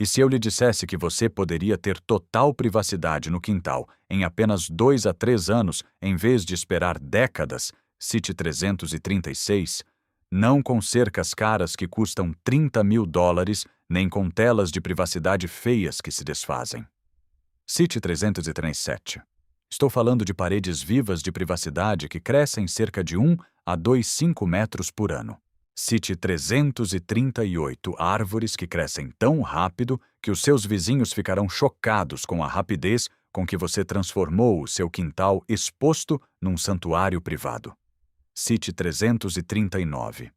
E se eu lhe dissesse que você poderia ter total privacidade no quintal em apenas 2 a 3 anos, em vez de esperar décadas, City 336, não com cercas caras que custam $30.000, nem com telas de privacidade feias que se desfazem. City 337. Estou falando de paredes vivas de privacidade que crescem cerca de 1 a 2,5 metros por ano. Cite 338 árvores que crescem tão rápido que os seus vizinhos ficarão chocados com a rapidez com que você transformou o seu quintal exposto num santuário privado. Cite 339.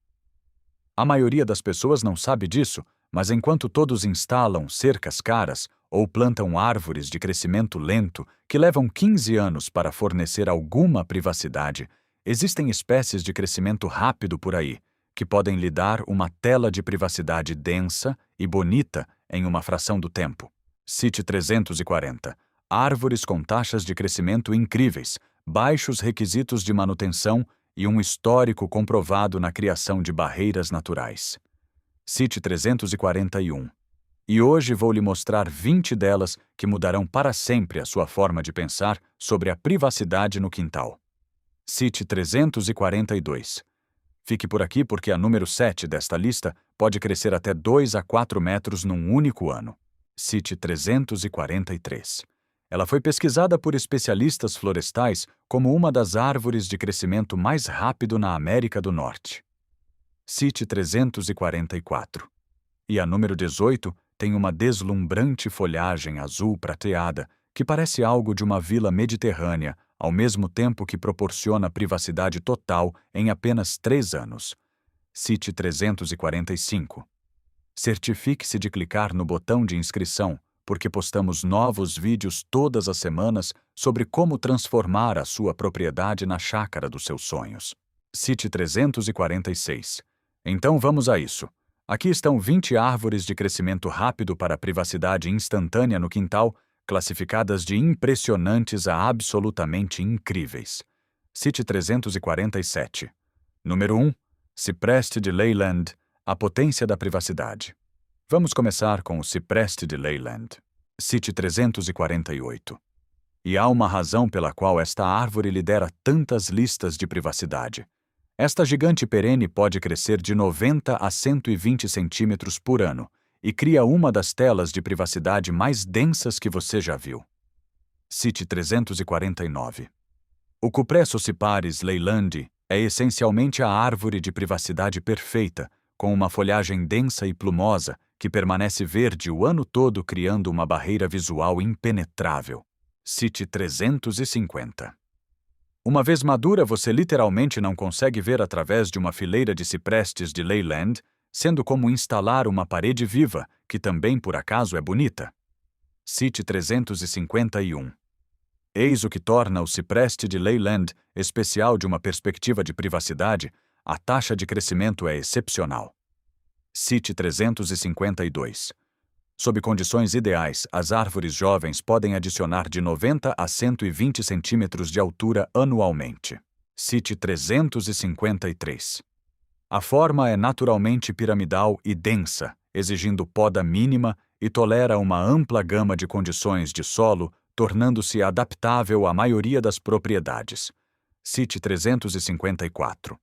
A maioria das pessoas não sabe disso, mas enquanto todos instalam cercas caras ou plantam árvores de crescimento lento que levam 15 anos para fornecer alguma privacidade, existem espécies de crescimento rápido por aí, que podem lhe dar uma tela de privacidade densa e bonita em uma fração do tempo. Cite 340. Árvores com taxas de crescimento incríveis, baixos requisitos de manutenção e um histórico comprovado na criação de barreiras naturais. Cite 341. E hoje vou lhe mostrar 20 delas que mudarão para sempre a sua forma de pensar sobre a privacidade no quintal. Cite 342. Fique por aqui porque a número 7 desta lista pode crescer até 2 a 4 metros num único ano. Cite 343. Ela foi pesquisada por especialistas florestais como uma das árvores de crescimento mais rápido na América do Norte. Cite 344. E a número 18 tem uma deslumbrante folhagem azul prateada que parece algo de uma vila mediterrânea, ao mesmo tempo que proporciona privacidade total em apenas 3 anos. Cite 345. Certifique-se de clicar no botão de inscrição, porque postamos novos vídeos todas as semanas sobre como transformar a sua propriedade na chácara dos seus sonhos. Cite 346. Então vamos a isso. Aqui estão 20 árvores de crescimento rápido para privacidade instantânea no quintal, classificadas de impressionantes a absolutamente incríveis. Cite 347. Número 1. Cipreste de Leyland, a potência da privacidade. Vamos começar com o cipreste de Leyland. Cite 348. E há uma razão pela qual esta árvore lidera tantas listas de privacidade. Esta gigante perene pode crescer de 90 a 120 centímetros por ano e cria uma das telas de privacidade mais densas que você já viu. Cite 349. O Cupress ossiparis leylandi é essencialmente a árvore de privacidade perfeita, com uma folhagem densa e plumosa que permanece verde o ano todo, criando uma barreira visual impenetrável. Cite 350. Uma vez madura, você literalmente não consegue ver através de uma fileira de ciprestes de Leyland, sendo como instalar uma parede viva, que também por acaso é bonita. Cite 351. Eis o que torna o cipreste de Leyland especial de uma perspectiva de privacidade: a taxa de crescimento é excepcional. Cite 352. Sob condições ideais, as árvores jovens podem adicionar de 90 a 120 centímetros de altura anualmente. Cite 353. A forma é naturalmente piramidal e densa, exigindo poda mínima e tolera uma ampla gama de condições de solo, tornando-se adaptável à maioria das propriedades. Cite 354.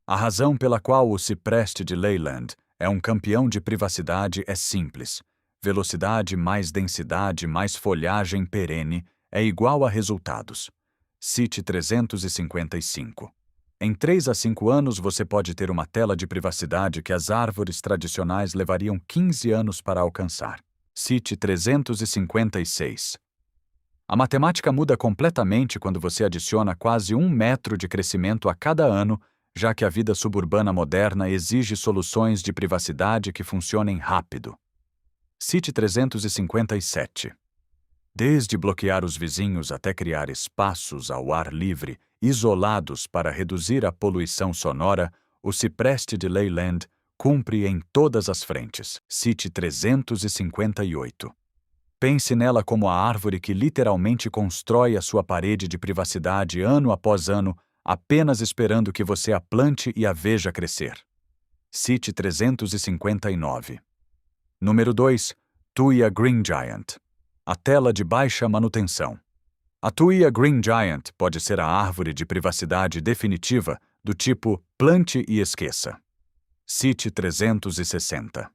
A razão pela qual o cipreste de Leyland é um campeão de privacidade é simples. Velocidade mais densidade mais folhagem perene é igual a resultados. Cite 355. Em 3 a 5 anos você pode ter uma tela de privacidade que as árvores tradicionais levariam 15 anos para alcançar. Cite 356. A matemática muda completamente quando você adiciona quase 1 metro de crescimento a cada ano, já que a vida suburbana moderna exige soluções de privacidade que funcionem rápido. Cite 357. Desde bloquear os vizinhos até criar espaços ao ar livre, isolados para reduzir a poluição sonora, o cipreste de Leyland cumpre em todas as frentes. Cite 358. Pense nela como a árvore que literalmente constrói a sua parede de privacidade ano após ano, apenas esperando que você a plante e a veja crescer. Cite 359. Número 2. Tuya Green Giant. A tela de baixa manutenção. A Tuya Green Giant pode ser a árvore de privacidade definitiva do tipo plante e esqueça. Cite 360.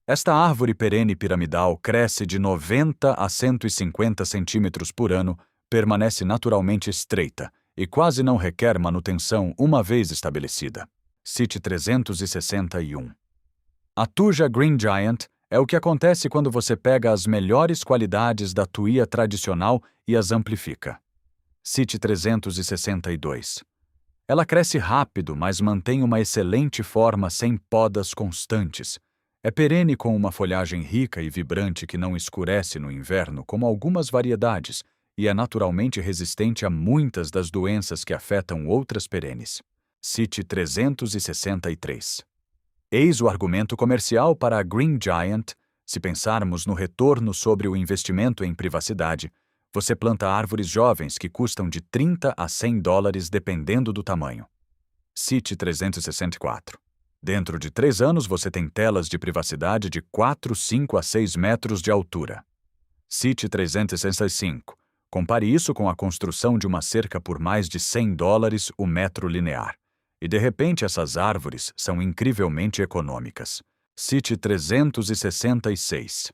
Esta árvore perene piramidal cresce de 90 a 150 centímetros por ano, permanece naturalmente estreita e quase não requer manutenção uma vez estabelecida. Cite 361. A Tuya Green Giant é o que acontece quando você pega as melhores qualidades da tuia tradicional e as amplifica. Cite 362. Ela cresce rápido, mas mantém uma excelente forma sem podas constantes. É perene com uma folhagem rica e vibrante que não escurece no inverno, como algumas variedades, e é naturalmente resistente a muitas das doenças que afetam outras perenes. Cite 363. Eis o argumento comercial para a Green Giant. Se pensarmos no retorno sobre o investimento em privacidade, você planta árvores jovens que custam de $30 a $100 dependendo do tamanho. Cite 364. Dentro de 3 anos você tem telas de privacidade de 4, 5 a 6 metros de altura. Cite 365. Compare isso com a construção de uma cerca por mais de $100 o metro linear. E de repente essas árvores são incrivelmente econômicas. Cite 366.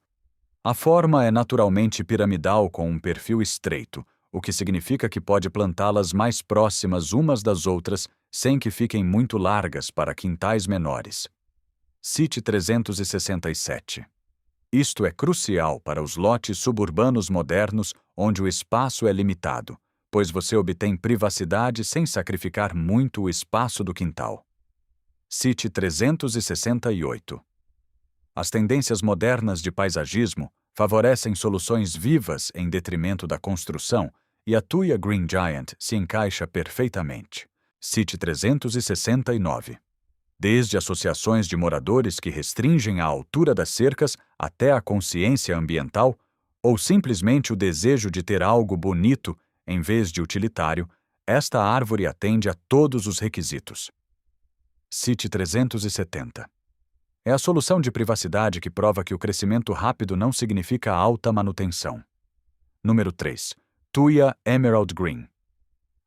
A forma é naturalmente piramidal com um perfil estreito, o que significa que pode plantá-las mais próximas umas das outras sem que fiquem muito largas para quintais menores. Cite 367. Isto é crucial para os lotes suburbanos modernos onde o espaço é limitado, pois você obtém privacidade sem sacrificar muito o espaço do quintal. Cite 368. As tendências modernas de paisagismo favorecem soluções vivas em detrimento da construção e a Tuya Green Giant se encaixa perfeitamente. Cite 369. Desde associações de moradores que restringem a altura das cercas até a consciência ambiental, ou simplesmente o desejo de ter algo bonito em vez de utilitário, esta árvore atende a todos os requisitos. Cite 370. É a solução de privacidade que prova que o crescimento rápido não significa alta manutenção. Número 3. Tuya Emerald Green.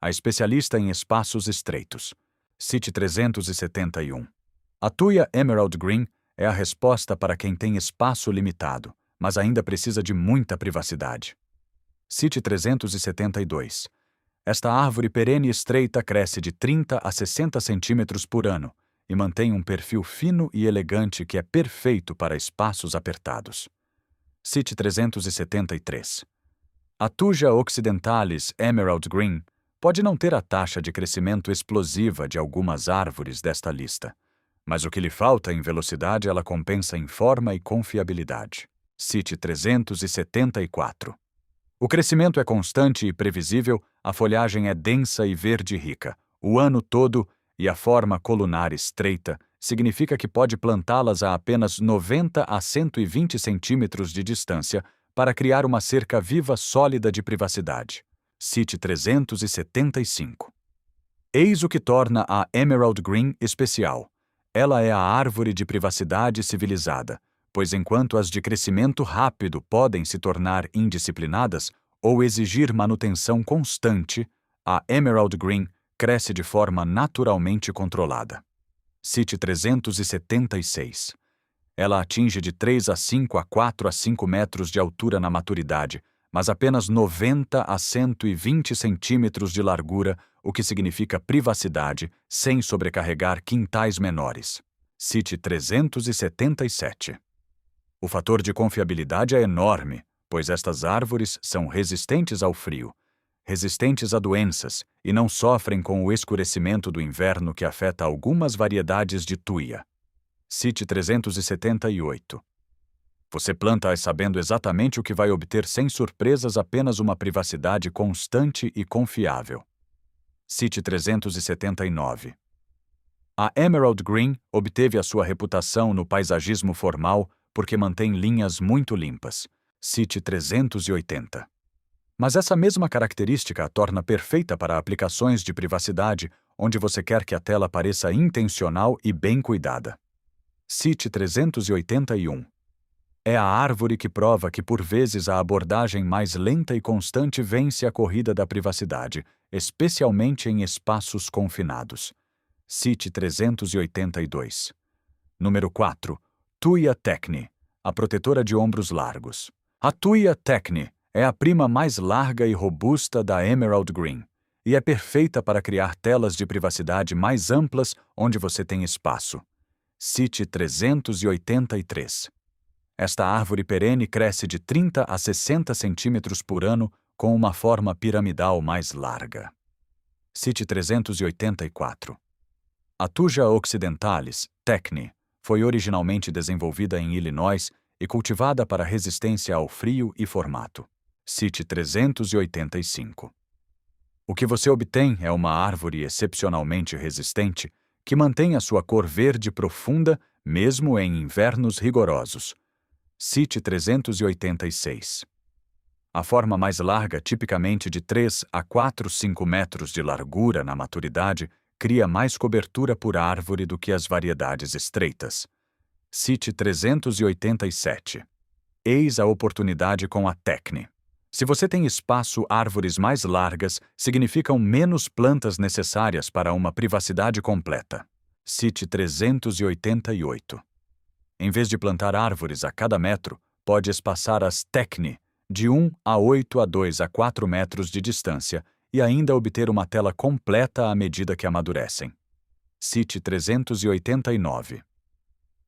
A especialista em espaços estreitos. Cite 371. A Tuya Emerald Green é a resposta para quem tem espaço limitado, mas ainda precisa de muita privacidade. Cite 372. Esta árvore perene estreita cresce de 30 a 60 centímetros por ano e mantém um perfil fino e elegante que é perfeito para espaços apertados. Cite 373. A Tuya Occidentalis Emerald Green pode não ter a taxa de crescimento explosiva de algumas árvores desta lista, mas o que lhe falta em velocidade ela compensa em forma e confiabilidade. Cite 374. O crescimento é constante e previsível, a folhagem é densa e verde rica, o ano todo, e a forma colunar estreita significa que pode plantá-las a apenas 90 a 120 centímetros de distância para criar uma cerca viva sólida de privacidade. Cite 375. Eis o que torna a Emerald Green especial. Ela é a árvore de privacidade civilizada, pois enquanto as de crescimento rápido podem se tornar indisciplinadas ou exigir manutenção constante, a Emerald Green cresce de forma naturalmente controlada. Cite 376. Ela atinge de 3 a 5 a 4 a 5 metros de altura na maturidade, mas apenas 90 a 120 centímetros de largura, o que significa privacidade sem sobrecarregar quintais menores. Cite 377. O fator de confiabilidade é enorme, pois estas árvores são resistentes ao frio, resistentes a doenças e não sofrem com o escurecimento do inverno que afeta algumas variedades de tuia. Cite 378. Você planta-as sabendo exatamente o que vai obter sem surpresas, apenas uma privacidade constante e confiável. Cite 379. A Emerald Green obteve a sua reputação no paisagismo formal porque mantém linhas muito limpas. Cite 380. Mas essa mesma característica a torna perfeita para aplicações de privacidade, onde você quer que a tela pareça intencional e bem cuidada. Cite 381. É a árvore que prova que, por vezes, a abordagem mais lenta e constante vence a corrida da privacidade, especialmente em espaços confinados. Cite 382. Número 4. Tuya Techni, a protetora de ombros largos. A Tuya Techni é a prima mais larga e robusta da Emerald Green e é perfeita para criar telas de privacidade mais amplas onde você tem espaço. Cite 383. Esta árvore perene cresce de 30 a 60 centímetros por ano com uma forma piramidal mais larga. Cite 384. A Thuja occidentalis, Techni, foi originalmente desenvolvida em Illinois e cultivada para resistência ao frio e formato. Cite 385. O que você obtém é uma árvore excepcionalmente resistente que mantém a sua cor verde profunda mesmo em invernos rigorosos. Cite 386. A forma mais larga, tipicamente de 3 a 4,5 metros de largura na maturidade, cria mais cobertura por árvore do que as variedades estreitas. Cite 387. Eis a oportunidade com a Techni. Se você tem espaço, árvores mais largas significam menos plantas necessárias para uma privacidade completa. Cite 388. Em vez de plantar árvores a cada metro, pode espaçar as Techni de 1 a 8 a 2 a 4 metros de distância e ainda obter uma tela completa à medida que amadurecem. Cite 389.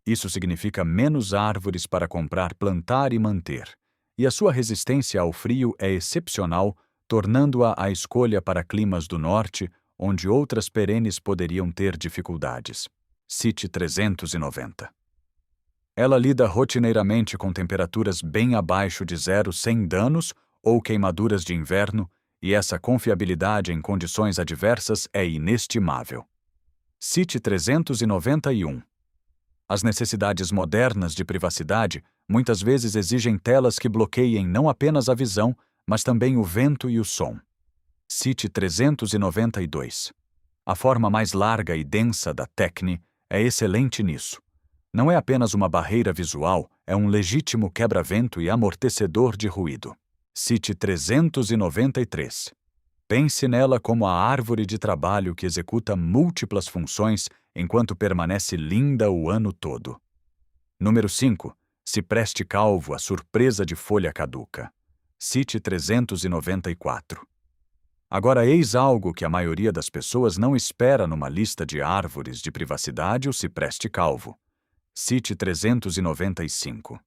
Isso significa menos árvores para comprar, plantar e manter, e a sua resistência ao frio é excepcional, tornando-a a escolha para climas do norte, onde outras perenes poderiam ter dificuldades. Cite 390. Ela lida rotineiramente com temperaturas bem abaixo de zero sem danos ou queimaduras de inverno, e essa confiabilidade em condições adversas é inestimável. Cite 391. As necessidades modernas de privacidade muitas vezes exigem telas que bloqueiem não apenas a visão, mas também o vento e o som. Cite 392. A forma mais larga e densa da Techni é excelente nisso. Não é apenas uma barreira visual, é um legítimo quebra-vento e amortecedor de ruído. Cite 393. Pense nela como a árvore de trabalho que executa múltiplas funções enquanto permanece linda o ano todo. Número 5. Cipreste calvo, a surpresa de folha caduca. Cite 394. Agora eis algo que a maioria das pessoas não espera numa lista de árvores de privacidade: o cipreste calvo. Cite 395.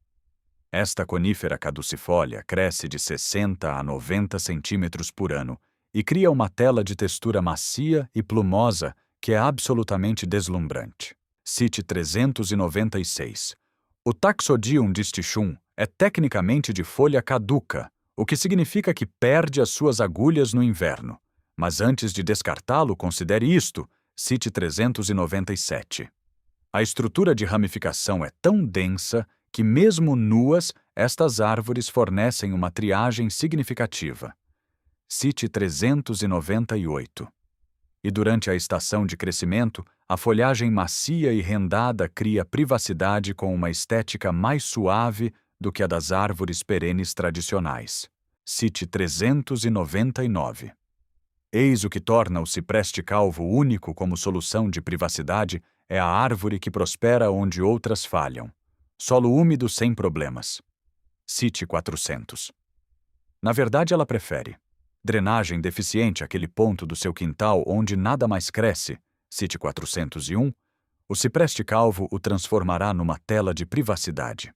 Esta conífera caducifólia cresce de 60 a 90 centímetros por ano e cria uma tela de textura macia e plumosa que é absolutamente deslumbrante. Cite 396. O Taxodium distichum é tecnicamente de folha caduca, o que significa que perde as suas agulhas no inverno. Mas antes de descartá-lo, considere isto. Cite 397. A estrutura de ramificação é tão densa que, mesmo nuas, estas árvores fornecem uma triagem significativa. Cite 398. E durante a estação de crescimento, a folhagem macia e rendada cria privacidade com uma estética mais suave do que a das árvores perenes tradicionais. Cite 399. Eis o que torna o cipreste calvo único como solução de privacidade: é a árvore que prospera onde outras falham. Solo úmido sem problemas. Cite 400. Na verdade, ela prefere drenagem deficiente àquele ponto do seu quintal onde nada mais cresce. Cite 401. O cipreste calvo o transformará numa tela de privacidade.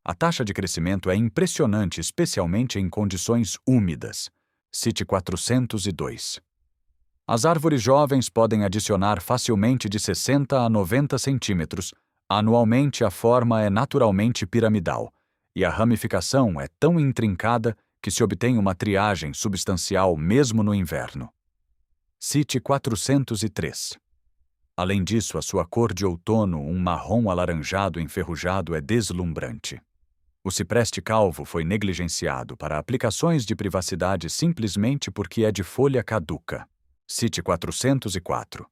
A taxa de crescimento é impressionante, especialmente em condições úmidas. Cite 402. As árvores jovens podem adicionar facilmente de 60 a 90 centímetros. Anualmente, a forma é naturalmente piramidal, e a ramificação é tão intrincada que se obtém uma triagem substancial mesmo no inverno. Cite 403. Além disso, a sua cor de outono, um marrom alaranjado enferrujado, é deslumbrante. O cipreste calvo foi negligenciado para aplicações de privacidade simplesmente porque é de folha caduca. Cite 404.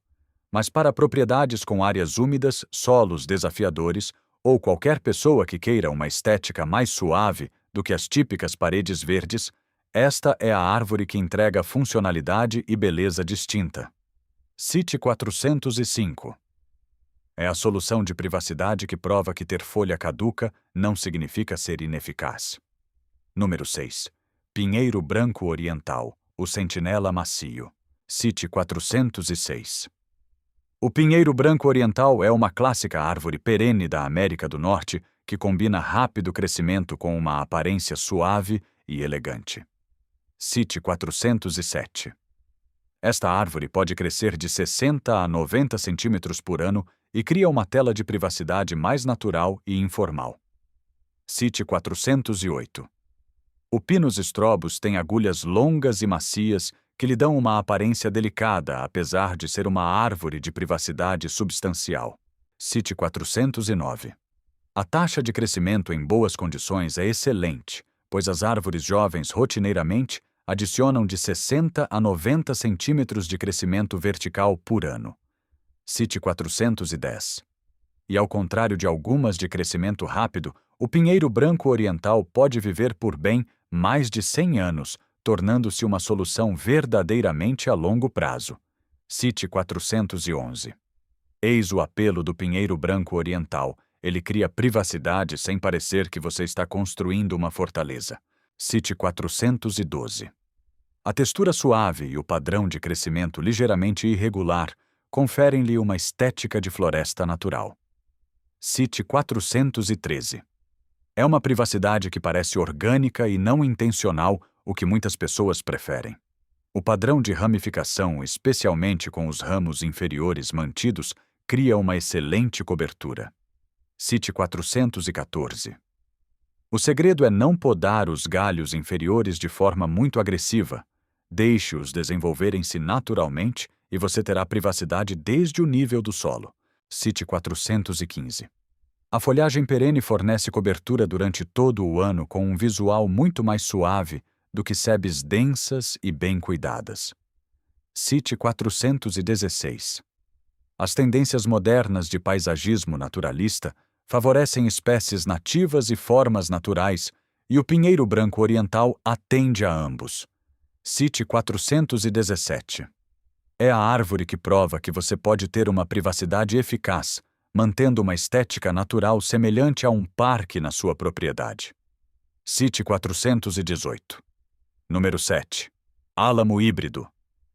Mas para propriedades com áreas úmidas, solos desafiadores ou qualquer pessoa que queira uma estética mais suave do que as típicas paredes verdes, esta é a árvore que entrega funcionalidade e beleza distinta. Cite 405. É a solução de privacidade que prova que ter folha caduca não significa ser ineficaz. Número 6. Pinheiro branco oriental, o sentinela macio. Cite 406. O pinheiro branco oriental é uma clássica árvore perene da América do Norte que combina rápido crescimento com uma aparência suave e elegante. Cite 407. Esta árvore pode crescer de 60 a 90 centímetros por ano e cria uma tela de privacidade mais natural e informal. Cite 408. O Pinus strobus tem agulhas longas e macias que lhe dão uma aparência delicada, apesar de ser uma árvore de privacidade substancial. Cite 409. A taxa de crescimento em boas condições é excelente, pois as árvores jovens rotineiramente adicionam de 60 a 90 centímetros de crescimento vertical por ano. Cite 410. E ao contrário de algumas de crescimento rápido, o pinheiro branco oriental pode viver por bem mais de 100 anos, tornando-se uma solução verdadeiramente a longo prazo. Cite 411. Eis o apelo do pinheiro branco oriental. Ele cria privacidade sem parecer que você está construindo uma fortaleza. Cite 412. A textura suave e o padrão de crescimento ligeiramente irregular conferem-lhe uma estética de floresta natural. Cite 413. É uma privacidade que parece orgânica e não intencional, o que muitas pessoas preferem. O padrão de ramificação, especialmente com os ramos inferiores mantidos, cria uma excelente cobertura. Cite 414. O segredo é não podar os galhos inferiores de forma muito agressiva. Deixe-os desenvolverem-se naturalmente e você terá privacidade desde o nível do solo. Cite 415. A folhagem perene fornece cobertura durante todo o ano com um visual muito mais suave do que sebes densas e bem cuidadas. Cite 416. As tendências modernas de paisagismo naturalista favorecem espécies nativas e formas naturais, e o pinheiro branco oriental atende a ambos. Cite 417. É a árvore que prova que você pode ter uma privacidade eficaz, mantendo uma estética natural semelhante a um parque na sua propriedade. Cite 418. Número 7. Álamo híbrido.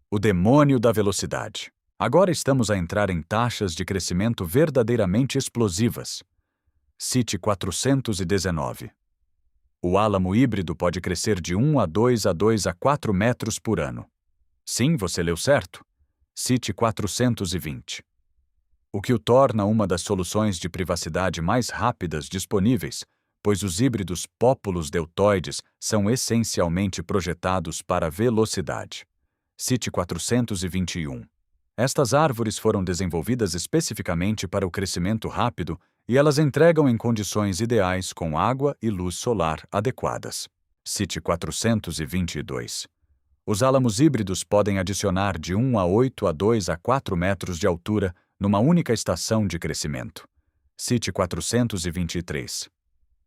O demônio da velocidade. Agora estamos a entrar em taxas de crescimento verdadeiramente explosivas. Cite 419. O álamo híbrido pode crescer de 1 a 2 a 4 metros por ano. Sim, você leu certo. Cite 420. O que o torna uma das soluções de privacidade mais rápidas disponíveis, pois os híbridos Populus deltoides são essencialmente projetados para velocidade. Cite 421. Estas árvores foram desenvolvidas especificamente para o crescimento rápido e elas entregam em condições ideais com água e luz solar adequadas. Cite 422. Os álamos híbridos podem adicionar de 1 a 8 a 2 a 4 metros de altura numa única estação de crescimento. Cite 423.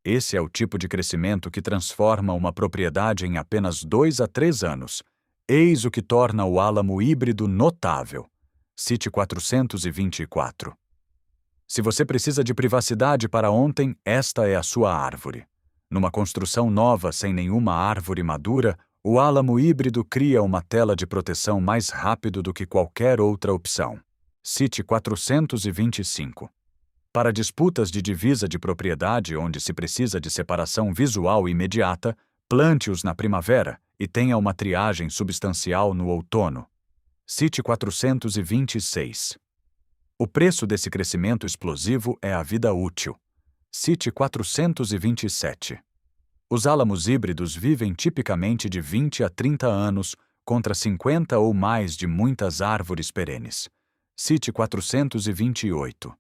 Esse é o tipo de crescimento que transforma uma propriedade em apenas 2 a 3 anos. Eis o que torna o álamo híbrido notável. Cite 424. Se você precisa de privacidade para ontem, esta é a sua árvore. Numa construção nova sem nenhuma árvore madura, o álamo híbrido cria uma tela de proteção mais rápido do que qualquer outra opção. Cite 425. Para disputas de divisa de propriedade onde se precisa de separação visual imediata, plante-os na primavera e tenha uma triagem substancial no outono. Cite 426. O preço desse crescimento explosivo é a vida útil. Cite 427. Os álamos híbridos vivem tipicamente de 20 a 30 anos, contra 50 ou mais de muitas árvores perenes. Cite 428.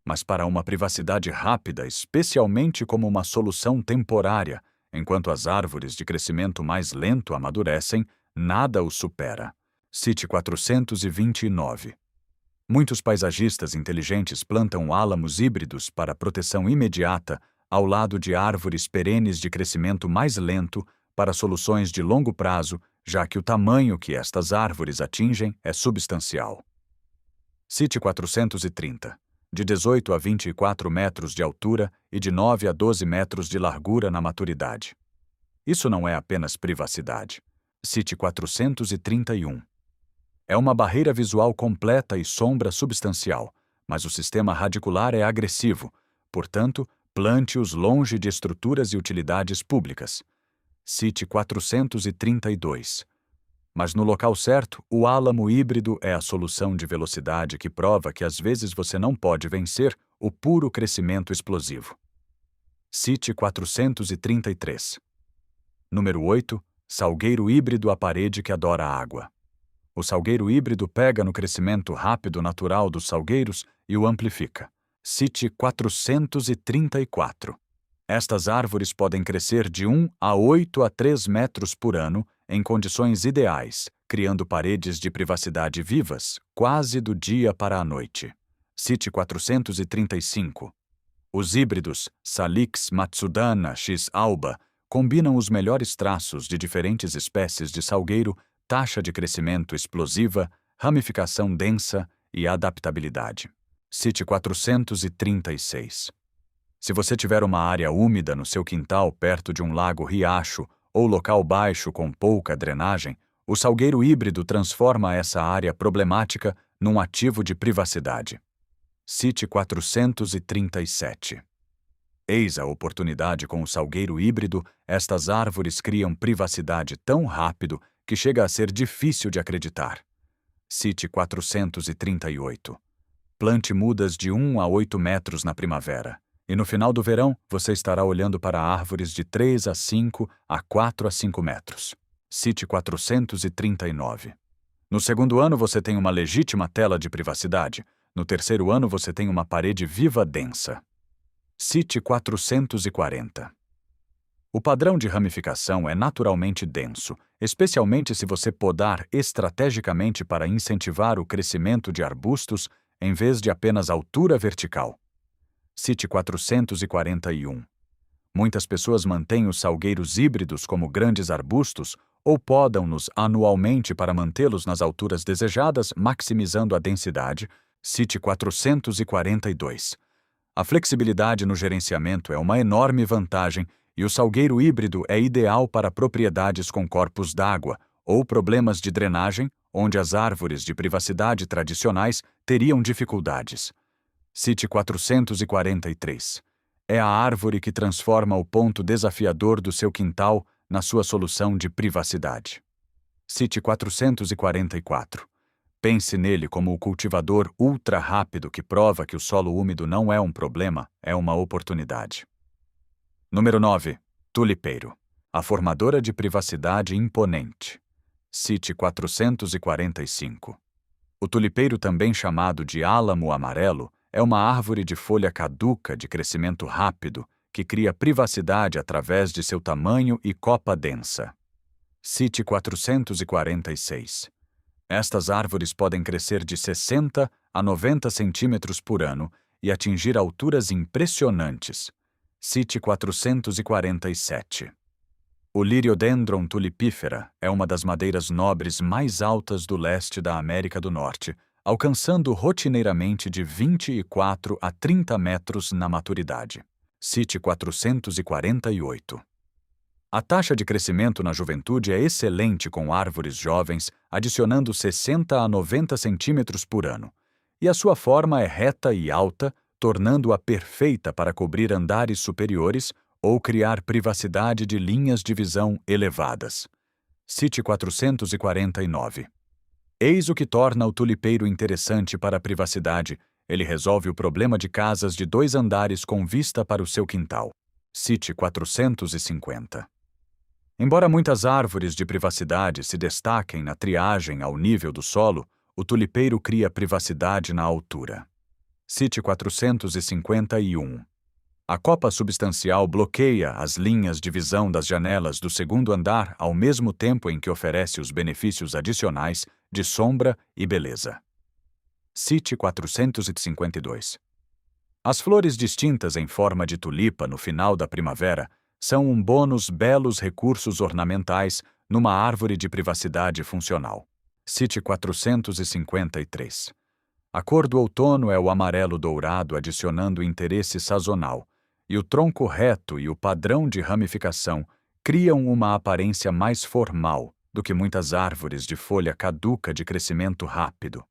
Mas para uma privacidade rápida, especialmente como uma solução temporária, enquanto as árvores de crescimento mais lento amadurecem, nada o supera. Cite 429. Muitos paisagistas inteligentes plantam álamos híbridos para proteção imediata ao lado de árvores perenes de crescimento mais lento para soluções de longo prazo, já que o tamanho que estas árvores atingem é substancial. Cite 430. De 18 a 24 metros de altura e de 9 a 12 metros de largura na maturidade. Isso não é apenas privacidade. Cite 431. É uma barreira visual completa e sombra substancial, mas o sistema radicular é agressivo, portanto, plante-os longe de estruturas e utilidades públicas. Cite 432. Mas no local certo, o álamo híbrido é a solução de velocidade que prova que às vezes você não pode vencer o puro crescimento explosivo. Cite 433. Número 8. Salgueiro híbrido à parede que adora água. O salgueiro híbrido pega no crescimento rápido natural dos salgueiros e o amplifica. Cite 434. Estas árvores podem crescer de 1 a 8 a 3 metros por ano em condições ideais, criando paredes de privacidade vivas, quase do dia para a noite. Cite 435. Os híbridos Salix matsudana x alba combinam os melhores traços de diferentes espécies de salgueiro, taxa de crescimento explosiva, ramificação densa e adaptabilidade. Cite 436. Se você tiver uma área úmida no seu quintal perto de um lago, riacho ou local baixo com pouca drenagem, o salgueiro híbrido transforma essa área problemática num ativo de privacidade. Cite 437. Eis a oportunidade com o salgueiro híbrido, estas árvores criam privacidade tão rápido que chega a ser difícil de acreditar. Cite 438. Plante mudas de 1 a 8 metros na primavera. E no final do verão, você estará olhando para árvores de 3 a 5 a 4 a 5 metros. Cite 439. No segundo ano, você tem uma legítima tela de privacidade. No terceiro ano, você tem uma parede viva densa. Cite 440. O padrão de ramificação é naturalmente denso, especialmente se você podar estrategicamente para incentivar o crescimento de arbustos em vez de apenas altura vertical. Cite 441. Muitas pessoas mantêm os salgueiros híbridos como grandes arbustos ou podam-nos anualmente para mantê-los nas alturas desejadas, maximizando a densidade. Cite 442. A flexibilidade no gerenciamento é uma enorme vantagem e o salgueiro híbrido é ideal para propriedades com corpos d'água ou problemas de drenagem, onde as árvores de privacidade tradicionais teriam dificuldades. Cite 443. É a árvore que transforma o ponto desafiador do seu quintal na sua solução de privacidade. Cite 444. Pense nele como o cultivador ultra rápido que prova que o solo úmido não é um problema, é uma oportunidade. Número 9. Tulipeiro. A formadora de privacidade imponente. Cite 445. O tulipeiro, também chamado de álamo amarelo, é uma árvore de folha caduca de crescimento rápido que cria privacidade através de seu tamanho e copa densa. Cite 446. Estas árvores podem crescer de 60 a 90 centímetros por ano e atingir alturas impressionantes. Cite 447. O Liriodendron tulipífera é uma das madeiras nobres mais altas do leste da América do Norte, alcançando rotineiramente de 24 a 30 metros na maturidade. Cite 448. A taxa de crescimento na juventude é excelente com árvores jovens, adicionando 60 a 90 centímetros por ano, e a sua forma é reta e alta, tornando-a perfeita para cobrir andares superiores ou criar privacidade de linhas de visão elevadas. Cite 449. Eis o que torna o tulipeiro interessante para a privacidade. Ele resolve o problema de casas de 2 andares com vista para o seu quintal. Cite 450. Embora muitas árvores de privacidade se destaquem na triagem ao nível do solo, o tulipeiro cria privacidade na altura. Cite 451. A copa substancial bloqueia as linhas de visão das janelas do segundo andar ao mesmo tempo em que oferece os benefícios adicionais de sombra e beleza. Cite 452. As flores distintas em forma de tulipa no final da primavera são um bônus belos recursos ornamentais numa árvore de privacidade funcional. Cite 453. A cor do outono é o amarelo dourado adicionando interesse sazonal, e o tronco reto e o padrão de ramificação criam uma aparência mais formal do que muitas árvores de folha caduca de crescimento rápido.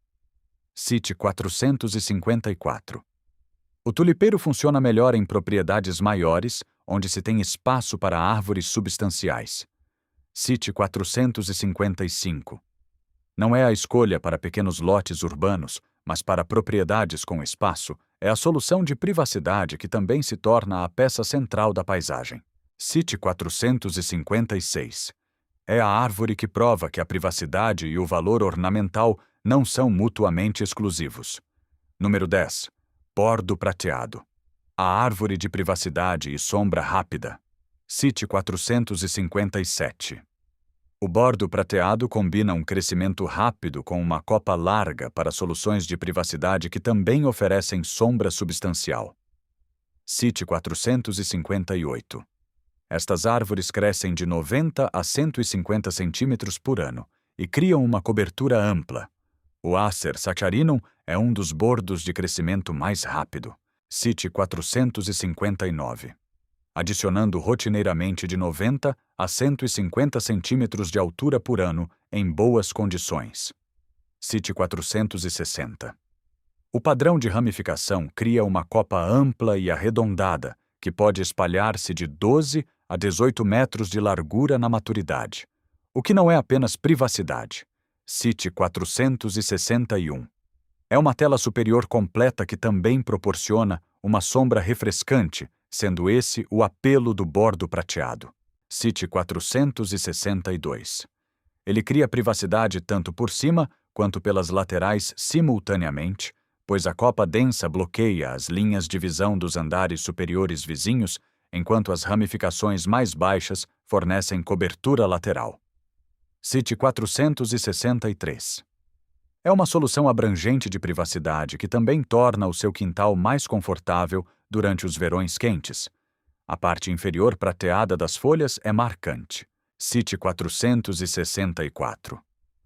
Cite 454. O tulipeiro funciona melhor em propriedades maiores, onde se tem espaço para árvores substanciais. Cite 455. Não é a escolha para pequenos lotes urbanos, mas para propriedades com espaço, é a solução de privacidade que também se torna a peça central da paisagem. Cite 456. É a árvore que prova que a privacidade e o valor ornamental não são mutuamente exclusivos. Número 10. Bordo prateado. A árvore de privacidade e sombra rápida. Cite 457. O bordo prateado combina um crescimento rápido com uma copa larga para soluções de privacidade que também oferecem sombra substancial. Cite 458. Estas árvores crescem de 90 a 150 centímetros por ano e criam uma cobertura ampla. O Acer saccharinum é um dos bordos de crescimento mais rápido. Cite 459. Adicionando rotineiramente de 90 a 150 centímetros de altura por ano em boas condições. Cite 460. O padrão de ramificação cria uma copa ampla e arredondada, que pode espalhar-se de 12 a 18 metros de largura na maturidade, o que não é apenas privacidade. Cite 461. É uma tela superior completa que também proporciona uma sombra refrescante, sendo esse o apelo do bordo prateado. Cite 462. Ele cria privacidade tanto por cima quanto pelas laterais simultaneamente, pois a copa densa bloqueia as linhas de visão dos andares superiores vizinhos, enquanto as ramificações mais baixas fornecem cobertura lateral. Cite 463. É uma solução abrangente de privacidade que também torna o seu quintal mais confortável durante os verões quentes. A parte inferior prateada das folhas é marcante. Cite 464.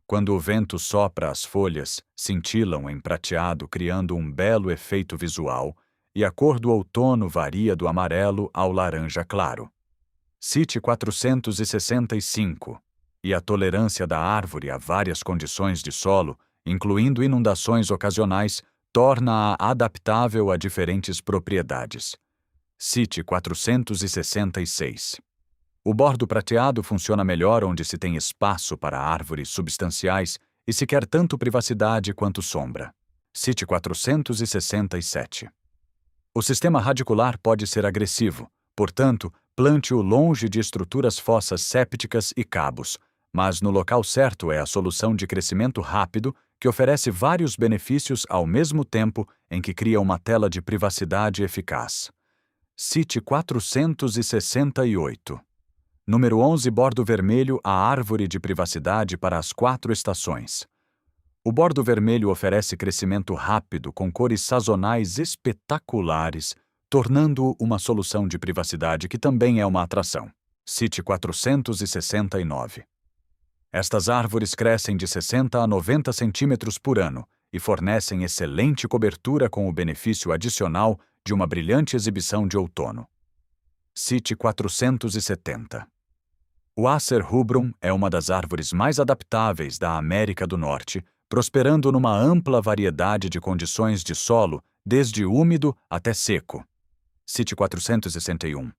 Quando o vento sopra as folhas, cintilam em prateado, criando um belo efeito visual, e a cor do outono varia do amarelo ao laranja claro. Cite 465. E a tolerância da árvore a várias condições de solo, incluindo inundações ocasionais, torna-a adaptável a diferentes propriedades. Cite 466. O bordo prateado funciona melhor onde se tem espaço para árvores substanciais e se quer tanto privacidade quanto sombra. Cite 467. O sistema radicular pode ser agressivo, portanto, plante-o longe de estruturas fossas sépticas e cabos, mas no local certo é a solução de crescimento rápido que oferece vários benefícios ao mesmo tempo em que cria uma tela de privacidade eficaz. Cite 468. Número 11. Bordo vermelho, a árvore de privacidade para as 4 estações. O bordo vermelho oferece crescimento rápido com cores sazonais espetaculares, tornando-o uma solução de privacidade que também é uma atração. Cite 469. Estas árvores crescem de 60 a 90 centímetros por ano e fornecem excelente cobertura com o benefício adicional de uma brilhante exibição de outono. Cite 470. O Acer rubrum é uma das árvores mais adaptáveis da América do Norte, prosperando numa ampla variedade de condições de solo, desde úmido até seco. Cite 461.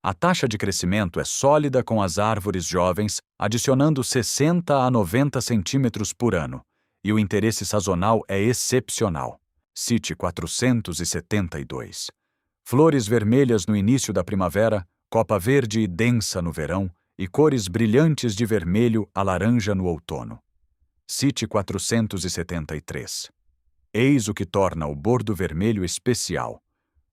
A taxa de crescimento é sólida com as árvores jovens, adicionando 60 a 90 centímetros por ano, e o interesse sazonal é excepcional. Cite 472. Flores vermelhas no início da primavera, copa verde e densa no verão, e cores brilhantes de vermelho a laranja no outono. Cite 473. Eis o que torna o bordo vermelho especial.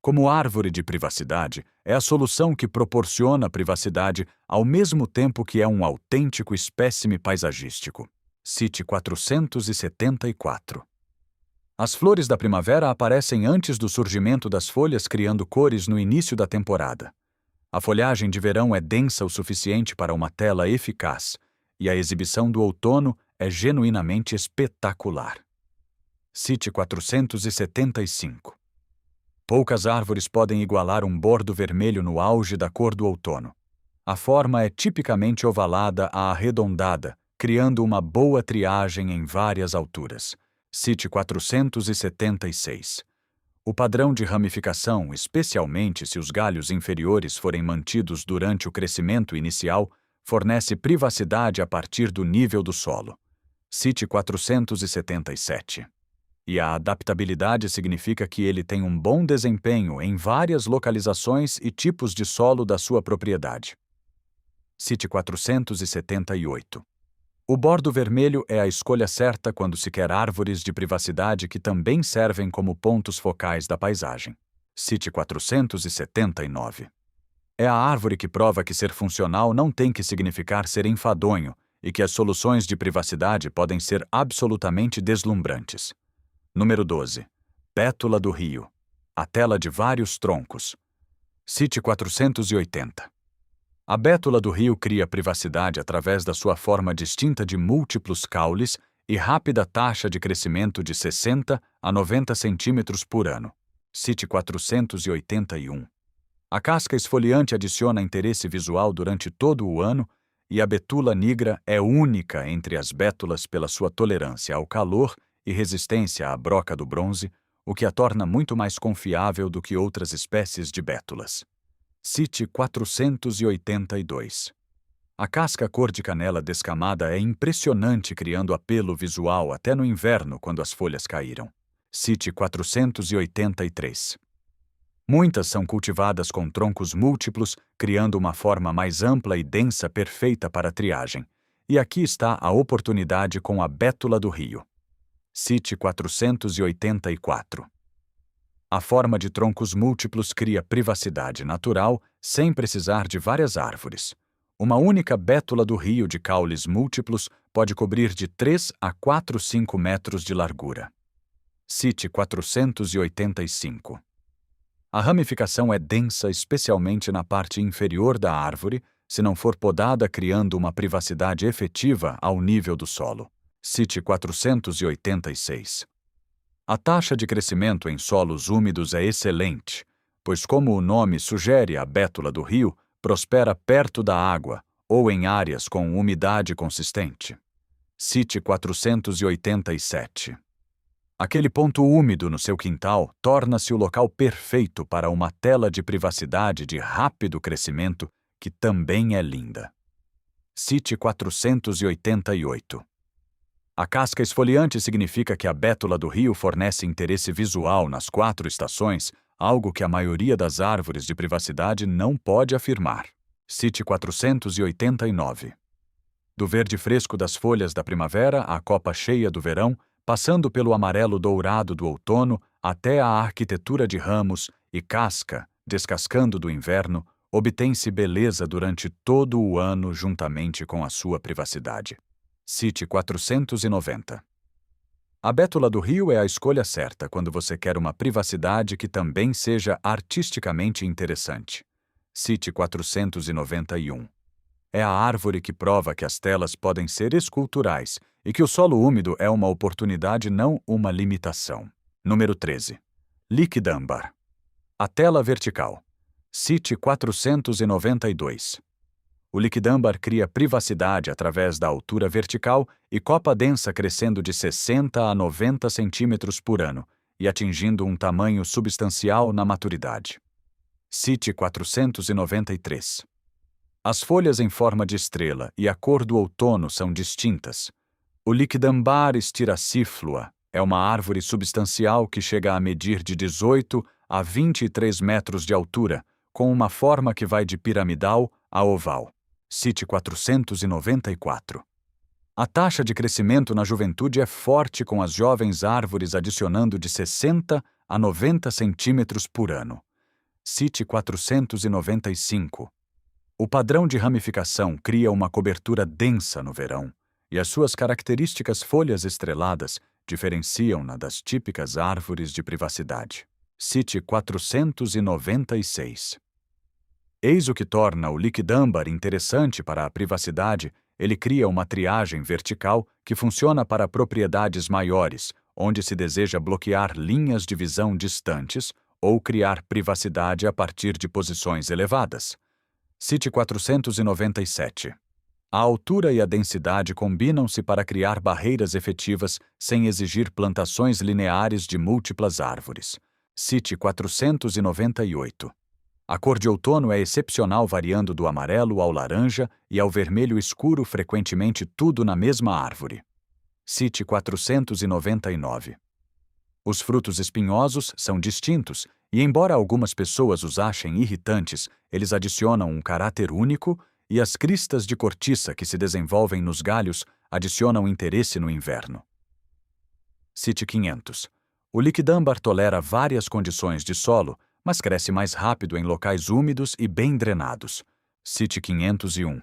Como árvore de privacidade, é a solução que proporciona privacidade ao mesmo tempo que é um autêntico espécime paisagístico. Cite 474. As flores da primavera aparecem antes do surgimento das folhas, criando cores no início da temporada. A folhagem de verão é densa o suficiente para uma tela eficaz, e a exibição do outono é genuinamente espetacular. Cite 475. Poucas árvores podem igualar um bordo vermelho no auge da cor do outono. A forma é tipicamente ovalada a arredondada, criando uma boa triagem em várias alturas. Cite 476. O padrão de ramificação, especialmente se os galhos inferiores forem mantidos durante o crescimento inicial, fornece privacidade a partir do nível do solo. Cite 477. E a adaptabilidade significa que ele tem um bom desempenho em várias localizações e tipos de solo da sua propriedade. Cite 478. O bordo vermelho é a escolha certa quando se quer árvores de privacidade que também servem como pontos focais da paisagem. Cite 479. É a árvore que prova que ser funcional não tem que significar ser enfadonho e que as soluções de privacidade podem ser absolutamente deslumbrantes. Número 12. Bétula do rio. A tela de vários troncos. Cite 480. A bétula do rio cria privacidade através da sua forma distinta de múltiplos caules e rápida taxa de crescimento de 60 a 90 centímetros por ano. Cite 481. A casca esfoliante adiciona interesse visual durante todo o ano e a betula nigra é única entre as bétulas pela sua tolerância ao calor e resistência à broca do bronze, o que a torna muito mais confiável do que outras espécies de bétulas. Cite 482. A casca cor de canela descamada é impressionante, criando apelo visual até no inverno quando as folhas caíram. Cite 483. Muitas são cultivadas com troncos múltiplos, criando uma forma mais ampla e densa perfeita para a triagem. E aqui está a oportunidade com a bétula do rio. Cite 484. A forma de troncos múltiplos cria privacidade natural sem precisar de várias árvores. Uma única bétula do rio de caules múltiplos pode cobrir de 3 a 4,5 metros de largura. Cite 485. A ramificação é densa, especialmente na parte inferior da árvore, se não for podada, criando uma privacidade efetiva ao nível do solo. Cite 486. A taxa de crescimento em solos úmidos é excelente, pois, como o nome sugere, a bétula do rio prospera perto da água ou em áreas com umidade consistente. Cite 487. Aquele ponto úmido no seu quintal torna-se o local perfeito para uma tela de privacidade de rápido crescimento que também é linda. Cite 488. A casca esfoliante significa que a bétula do rio fornece interesse visual nas 4 estações, algo que a maioria das árvores de privacidade não pode afirmar. Cite 489. Do verde fresco das folhas da primavera à copa cheia do verão, passando pelo amarelo dourado do outono até a arquitetura de ramos e casca, descascando do inverno, obtém-se beleza durante todo o ano juntamente com a sua privacidade. Cite 490. A bétula do rio é a escolha certa quando você quer uma privacidade que também seja artisticamente interessante. Cite 491. É a árvore que prova que as telas podem ser esculturais e que o solo úmido é uma oportunidade, não uma limitação. Número 13. Liquidambar. A tela vertical. Cite 492. O liquidambar cria privacidade através da altura vertical e copa densa crescendo de 60 a 90 centímetros por ano e atingindo um tamanho substancial na maturidade. Cite 493. As folhas em forma de estrela e a cor do outono são distintas. O liquidambar styraciflua é uma árvore substancial que chega a medir de 18 a 23 metros de altura, com uma forma que vai de piramidal a oval. Cite 494. A taxa de crescimento na juventude é forte, com as jovens árvores adicionando de 60 a 90 centímetros por ano. Cite 495. O padrão de ramificação cria uma cobertura densa no verão, e as suas características folhas estreladas diferenciam-na das típicas árvores de privacidade. Cite 496. Eis o que torna o liquidâmbar interessante para a privacidade. Ele cria uma triagem vertical que funciona para propriedades maiores, onde se deseja bloquear linhas de visão distantes ou criar privacidade a partir de posições elevadas. Cite 497. A altura e a densidade combinam-se para criar barreiras efetivas sem exigir plantações lineares de múltiplas árvores. Cite 498. A cor de outono é excepcional, variando do amarelo ao laranja e ao vermelho escuro, frequentemente tudo na mesma árvore. Cite 499. Os frutos espinhosos são distintos e, embora algumas pessoas os achem irritantes, eles adicionam um caráter único, e as cristas de cortiça que se desenvolvem nos galhos adicionam interesse no inverno. Cite 500. O liquidâmbar tolera várias condições de solo, mas cresce mais rápido em locais úmidos e bem drenados. Cite 501.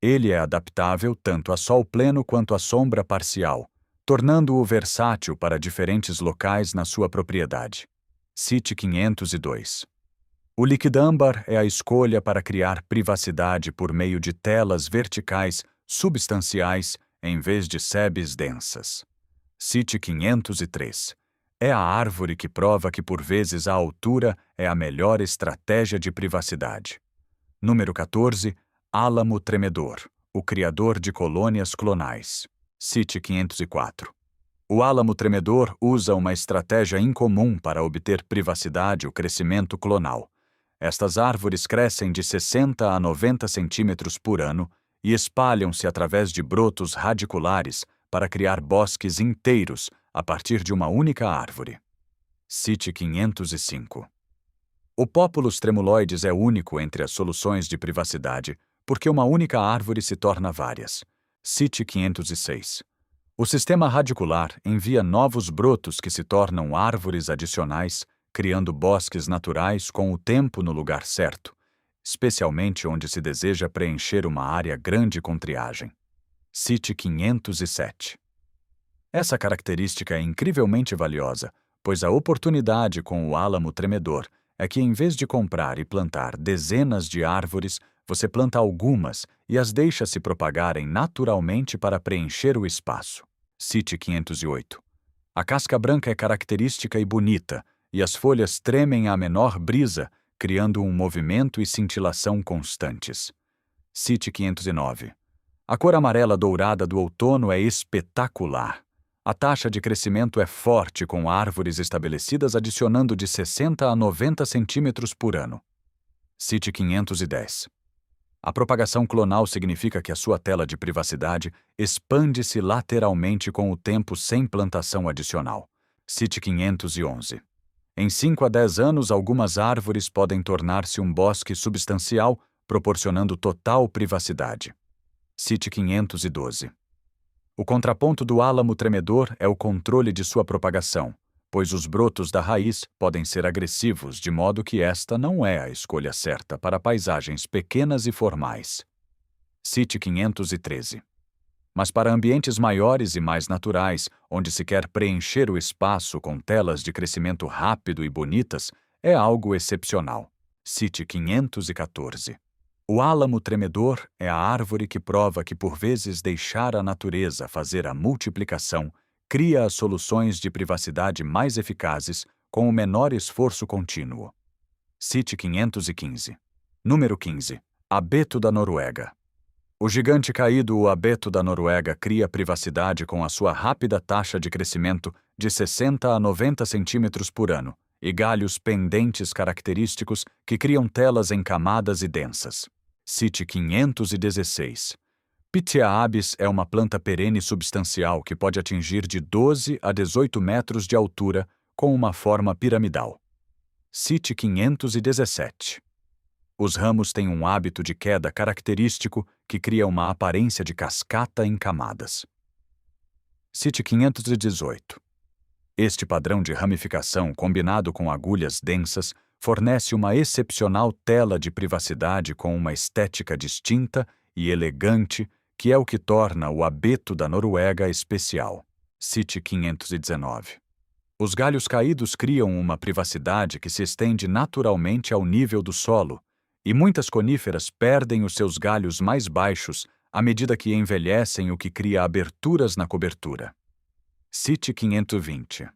Ele é adaptável tanto a sol pleno quanto a sombra parcial, tornando-o versátil para diferentes locais na sua propriedade. Cite 502. O liquidâmbar é a escolha para criar privacidade por meio de telas verticais substanciais em vez de sebes densas. Cite 503. É a árvore que prova que por vezes a altura é a melhor estratégia de privacidade. Número 14. Álamo tremedor, o criador de colônias clonais. Cite 504. O álamo tremedor usa uma estratégia incomum para obter privacidade: o crescimento clonal. Estas árvores crescem de 60 a 90 centímetros por ano e espalham-se através de brotos radiculares para criar bosques inteiros a partir de uma única árvore. Cite 505. O Populus tremuloides é único entre as soluções de privacidade, porque uma única árvore se torna várias. Cite 506. O sistema radicular envia novos brotos que se tornam árvores adicionais, criando bosques naturais com o tempo no lugar certo, especialmente onde se deseja preencher uma área grande com triagem. Cite 507. Essa característica é incrivelmente valiosa, pois a oportunidade com o álamo tremedor é que, em vez de comprar e plantar dezenas de árvores, você planta algumas e as deixa se propagarem naturalmente para preencher o espaço. Cite 508. A casca branca é característica e bonita, e as folhas tremem à menor brisa, criando um movimento e cintilação constantes. Cite 509. A cor amarela dourada do outono é espetacular. A taxa de crescimento é forte, com árvores estabelecidas adicionando de 60 a 90 centímetros por ano. Cite 510. A propagação clonal significa que a sua tela de privacidade expande-se lateralmente com o tempo sem plantação adicional. Cite 511. Em 5 a 10 anos, algumas árvores podem tornar-se um bosque substancial, proporcionando total privacidade. Cite 512. O contraponto do álamo tremedor é o controle de sua propagação, pois os brotos da raiz podem ser agressivos, de modo que esta não é a escolha certa para paisagens pequenas e formais. Cite 513. Mas para ambientes maiores e mais naturais, onde se quer preencher o espaço com telas de crescimento rápido e bonitas, é algo excepcional. Cite 514. O álamo tremedor é a árvore que prova que, por vezes, deixar a natureza fazer a multiplicação cria as soluções de privacidade mais eficazes com o menor esforço contínuo. Cite 515. Número 15. Abeto da Noruega. O gigante caído, o abeto da Noruega, cria privacidade com a sua rápida taxa de crescimento de 60 a 90 centímetros por ano e galhos pendentes característicos que criam telas em camadas e densas. Cite 516. Pitea abies é uma planta perene substancial que pode atingir de 12 a 18 metros de altura com uma forma piramidal. Cite 517. Os ramos têm um hábito de queda característico que cria uma aparência de cascata em camadas. Cite 518. Este padrão de ramificação, combinado com agulhas densas, fornece uma excepcional tela de privacidade com uma estética distinta e elegante, que é o que torna o abeto da Noruega especial. Cite 519. Os galhos caídos criam uma privacidade que se estende naturalmente ao nível do solo, e muitas coníferas perdem os seus galhos mais baixos à medida que envelhecem, o que cria aberturas na cobertura. Cite 520.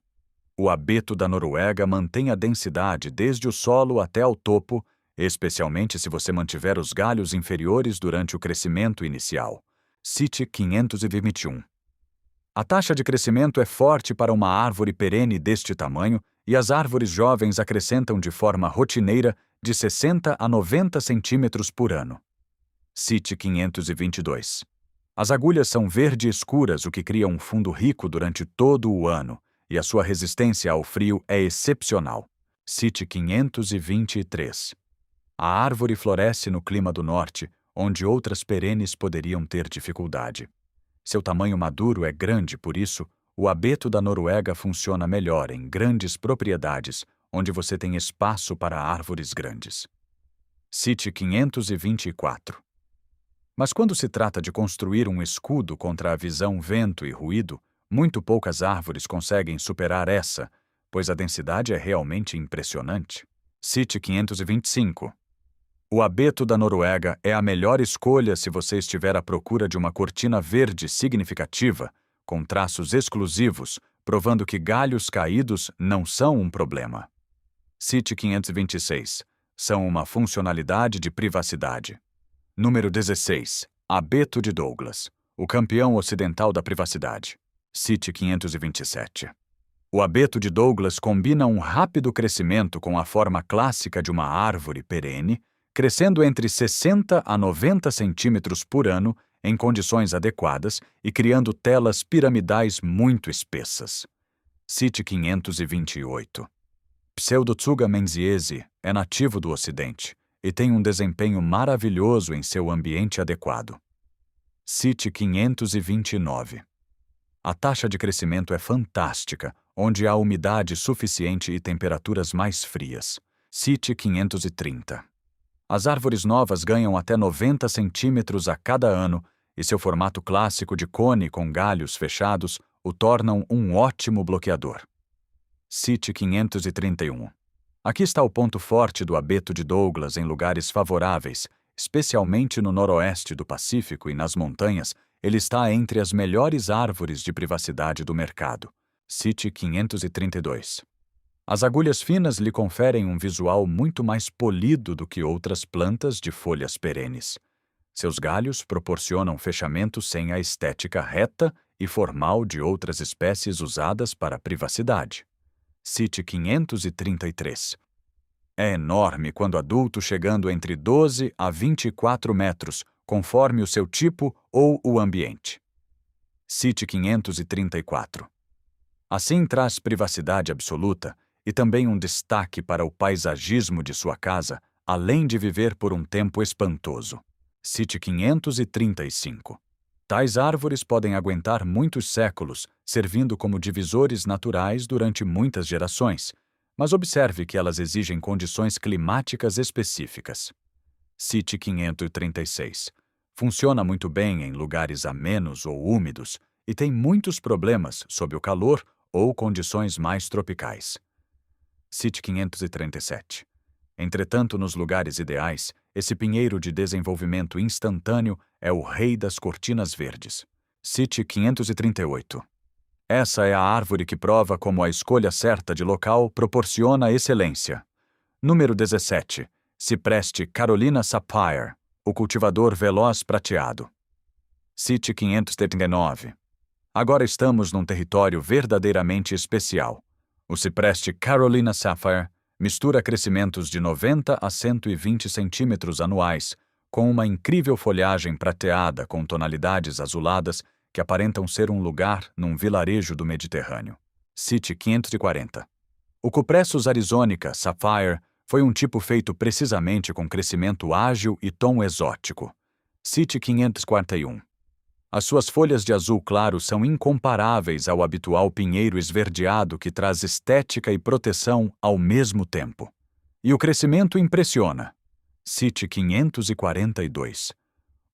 O abeto da Noruega mantém a densidade desde o solo até ao topo, especialmente se você mantiver os galhos inferiores durante o crescimento inicial. Cite 521. A taxa de crescimento é forte para uma árvore perene deste tamanho e as árvores jovens acrescentam de forma rotineira de 60 a 90 centímetros por ano. Cite 522. As agulhas são verde escuras, o que cria um fundo rico durante todo o ano, e a sua resistência ao frio é excepcional. Cite 523. A árvore floresce no clima do norte, onde outras perenes poderiam ter dificuldade. Seu tamanho maduro é grande, por isso, o abeto da Noruega funciona melhor em grandes propriedades, onde você tem espaço para árvores grandes. Cite 524. Mas quando se trata de construir um escudo contra a visão, vento e ruído, muito poucas árvores conseguem superar essa, pois a densidade é realmente impressionante. Cite 525. O abeto da Noruega é a melhor escolha se você estiver à procura de uma cortina verde significativa, com traços exclusivos, provando que galhos caídos não são um problema. Cite 526. São uma funcionalidade de privacidade. Número 16. Abeto de Douglas, o campeão ocidental da privacidade. Cite 527. O abeto de Douglas combina um rápido crescimento com a forma clássica de uma árvore perene, crescendo entre 60 a 90 centímetros por ano em condições adequadas e criando telas piramidais muito espessas. Cite 528. Pseudotsuga menziese é nativo do Ocidente e tem um desempenho maravilhoso em seu ambiente adequado. Cite 529. A taxa de crescimento é fantástica, onde há umidade suficiente e temperaturas mais frias. Cite 530. As árvores novas ganham até 90 centímetros a cada ano e seu formato clássico de cone com galhos fechados o tornam um ótimo bloqueador. Cite 531. Aqui está o ponto forte do abeto de Douglas em lugares favoráveis, especialmente no noroeste do Pacífico e nas montanhas. Ele está entre as melhores árvores de privacidade do mercado. Cite 532. As agulhas finas lhe conferem um visual muito mais polido do que outras plantas de folhas perenes. Seus galhos proporcionam fechamento sem a estética reta e formal de outras espécies usadas para privacidade. Cite 533. É enorme quando adulto, chegando entre 12 a 24 metros, conforme o seu tipo ou o ambiente. Cite 534. Assim traz privacidade absoluta e também um destaque para o paisagismo de sua casa, além de viver por um tempo espantoso. Cite 535. Tais árvores podem aguentar muitos séculos, servindo como divisores naturais durante muitas gerações, mas observe que elas exigem condições climáticas específicas. Cite 536. Funciona muito bem em lugares amenos ou úmidos e tem muitos problemas sob o calor ou condições mais tropicais. Cite 537. Entretanto, nos lugares ideais, esse pinheiro de desenvolvimento instantâneo é o rei das cortinas verdes. Cite 538. Essa é a árvore que prova como a escolha certa de local proporciona excelência. Número 17. Cipreste Carolina Sapphire, o cultivador veloz prateado. Cite 539. Agora estamos num território verdadeiramente especial. O cipreste Carolina Sapphire mistura crescimentos de 90 a 120 centímetros anuais, com uma incrível folhagem prateada com tonalidades azuladas que aparentam ser um lugar num vilarejo do Mediterrâneo. Cite 540. O Cupressus arizonica Sapphire foi um tipo feito precisamente com crescimento ágil e tom exótico. Cite 541. As suas folhas de azul claro são incomparáveis ao habitual pinheiro esverdeado que traz estética e proteção ao mesmo tempo. E o crescimento impressiona. Cite 542.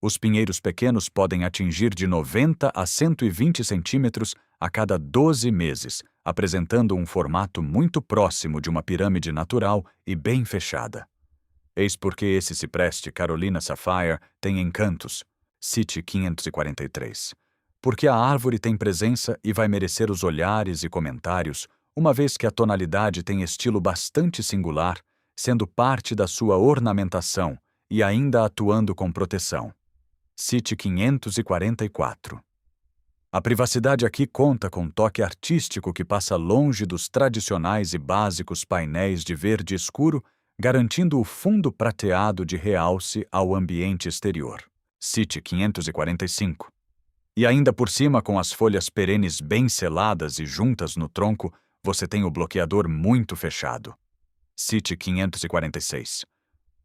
Os pinheiros pequenos podem atingir de 90 a 120 centímetros a cada 12 meses, apresentando um formato muito próximo de uma pirâmide natural e bem fechada. Eis porque esse cipreste Carolina Sapphire tem encantos. Cite 543. Porque a árvore tem presença e vai merecer os olhares e comentários, uma vez que a tonalidade tem estilo bastante singular, sendo parte da sua ornamentação e ainda atuando com proteção. Cite 544. A privacidade aqui conta com um toque artístico que passa longe dos tradicionais e básicos painéis de verde escuro, garantindo o fundo prateado de realce ao ambiente exterior. Cite 545. E ainda por cima, com as folhas perenes bem seladas e juntas no tronco, você tem o bloqueador muito fechado. Cite 546.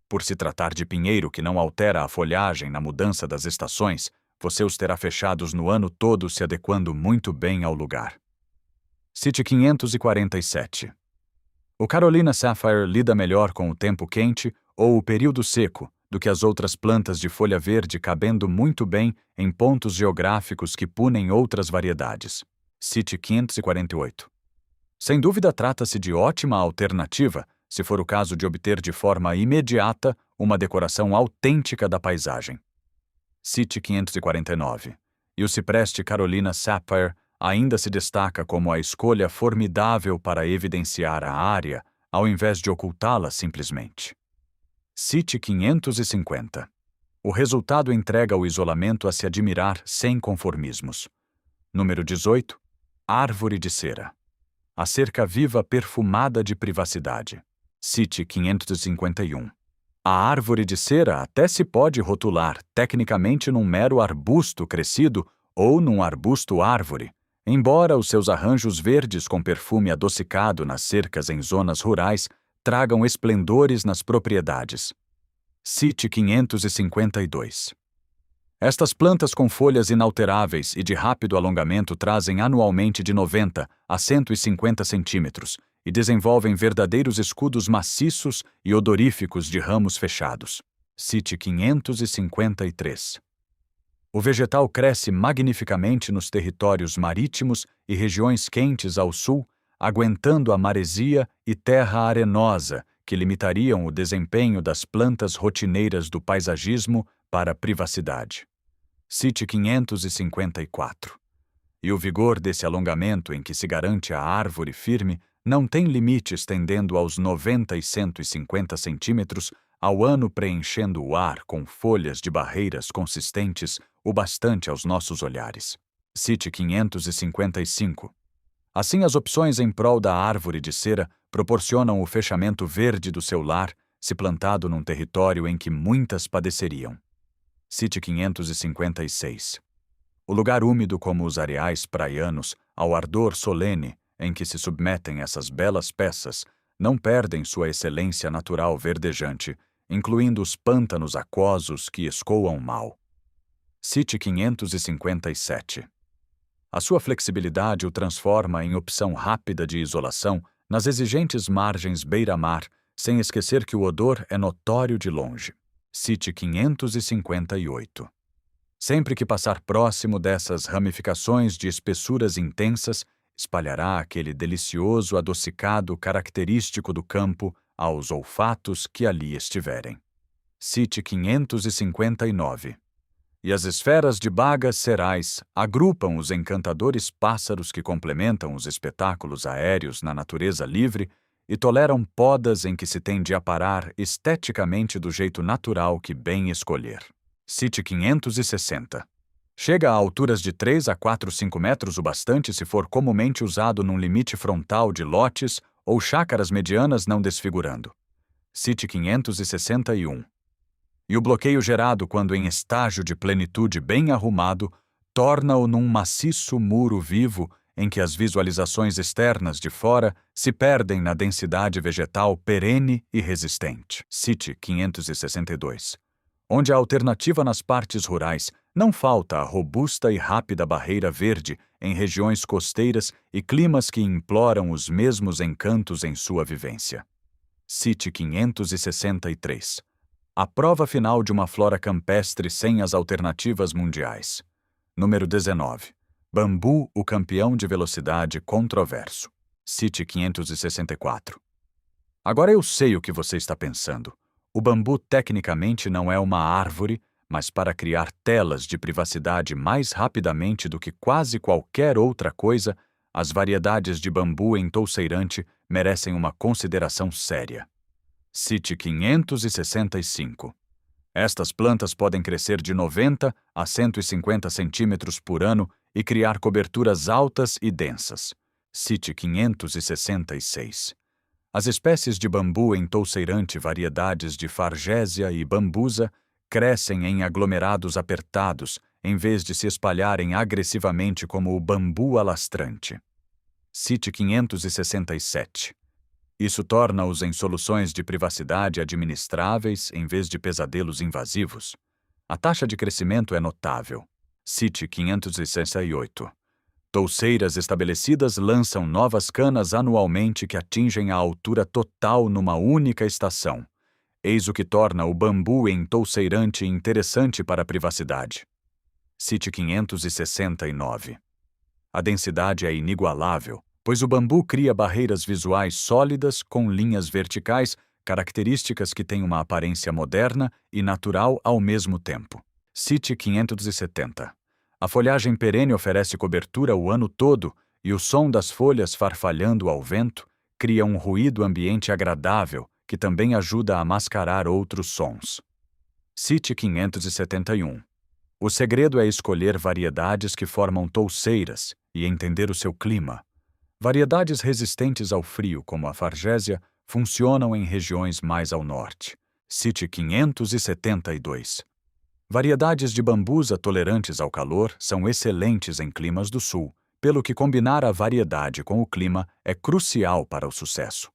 Por se tratar de pinheiro que não altera a folhagem na mudança das estações, você os terá fechados no ano todo, se adequando muito bem ao lugar. Cite 547. O Carolina Sapphire lida melhor com o tempo quente ou o período seco do que as outras plantas de folha verde, cabendo muito bem em pontos geográficos que punem outras variedades. Cite 548. Sem dúvida, trata-se de ótima alternativa se for o caso de obter de forma imediata uma decoração autêntica da paisagem. Cite 549. E o cipreste Carolina Sapphire ainda se destaca como a escolha formidável para evidenciar a área, ao invés de ocultá-la simplesmente. Cite 550. O resultado entrega o isolamento a se admirar sem conformismos. Número 18. Árvore de cera. A cerca viva perfumada de privacidade. Cite 551. A árvore de cera até se pode rotular tecnicamente num mero arbusto crescido ou num arbusto-árvore, embora os seus arranjos verdes com perfume adocicado nas cercas em zonas rurais tragam esplendores nas propriedades. Cite 552. Estas plantas com folhas inalteráveis e de rápido alongamento trazem anualmente de 90 a 150 centímetros e desenvolvem verdadeiros escudos maciços e odoríficos de ramos fechados. Cite 553. O vegetal cresce magnificamente nos territórios marítimos e regiões quentes ao sul, aguentando a maresia e terra arenosa que limitariam o desempenho das plantas rotineiras do paisagismo para a privacidade. Cite 554. E o vigor desse alongamento em que se garante a árvore firme não tem limite, estendendo aos 90 e 150 centímetros ao ano, preenchendo o ar com folhas de barreiras consistentes o bastante aos nossos olhares. Cite 555. Assim, as opções em prol da árvore de cera proporcionam o fechamento verde do seu lar, se plantado num território em que muitas padeceriam. Cite 556. O lugar úmido como os areais praianos, ao ardor solene em que se submetem essas belas peças, não perdem sua excelência natural verdejante, incluindo os pântanos aquosos que escoam mal. Cite 557. A sua flexibilidade o transforma em opção rápida de isolação nas exigentes margens beira-mar, sem esquecer que o odor é notório de longe. Cite 558. Sempre que passar próximo dessas ramificações de espessuras intensas, espalhará aquele delicioso adocicado característico do campo aos olfatos que ali estiverem. Cite 559. E as esferas de bagas cerais agrupam os encantadores pássaros que complementam os espetáculos aéreos na natureza livre e toleram podas em que se tem de aparar esteticamente do jeito natural que bem escolher. Cite 560. Chega a alturas de 3 a 5 metros o bastante se for comumente usado num limite frontal de lotes ou chácaras medianas não desfigurando. Cite 561. E o bloqueio gerado quando em estágio de plenitude bem arrumado torna-o num maciço muro vivo em que as visualizações externas de fora se perdem na densidade vegetal perene e resistente. Cite 562. Onde a alternativa nas partes rurais não falta a robusta e rápida barreira verde em regiões costeiras e climas que imploram os mesmos encantos em sua vivência. Cite 563. A prova final de uma flora campestre sem as alternativas mundiais. Número 19. Bambu, o campeão de velocidade controverso. Cite 564. Agora eu sei o que você está pensando. O bambu tecnicamente não é uma árvore, mas para criar telas de privacidade mais rapidamente do que quase qualquer outra coisa, as variedades de bambu entouceirante merecem uma consideração séria. Cite 565. Estas plantas podem crescer de 90 a 150 centímetros por ano e criar coberturas altas e densas. Cite 566. As espécies de bambu entouceirante, variedades de Fargesia e Bambusa, crescem em aglomerados apertados, em vez de se espalharem agressivamente como o bambu alastrante. Cite 567. Isso torna-os em soluções de privacidade administráveis em vez de pesadelos invasivos. A taxa de crescimento é notável. Cite 568. Touceiras estabelecidas lançam novas canas anualmente que atingem a altura total numa única estação. Eis o que torna o bambu entouceirante interessante para a privacidade. Cite 569. A densidade é inigualável, pois o bambu cria barreiras visuais sólidas com linhas verticais, características que têm uma aparência moderna e natural ao mesmo tempo. Cite 570. A folhagem perene oferece cobertura o ano todo e o som das folhas farfalhando ao vento cria um ruído ambiente agradável que também ajuda a mascarar outros sons. Cite 571. O segredo é escolher variedades que formam touceiras e entender o seu clima. Variedades resistentes ao frio, como a Fargesia, funcionam em regiões mais ao norte. Cite 572. Variedades de bambusa tolerantes ao calor são excelentes em climas do sul, pelo que combinar a variedade com o clima é crucial para o sucesso.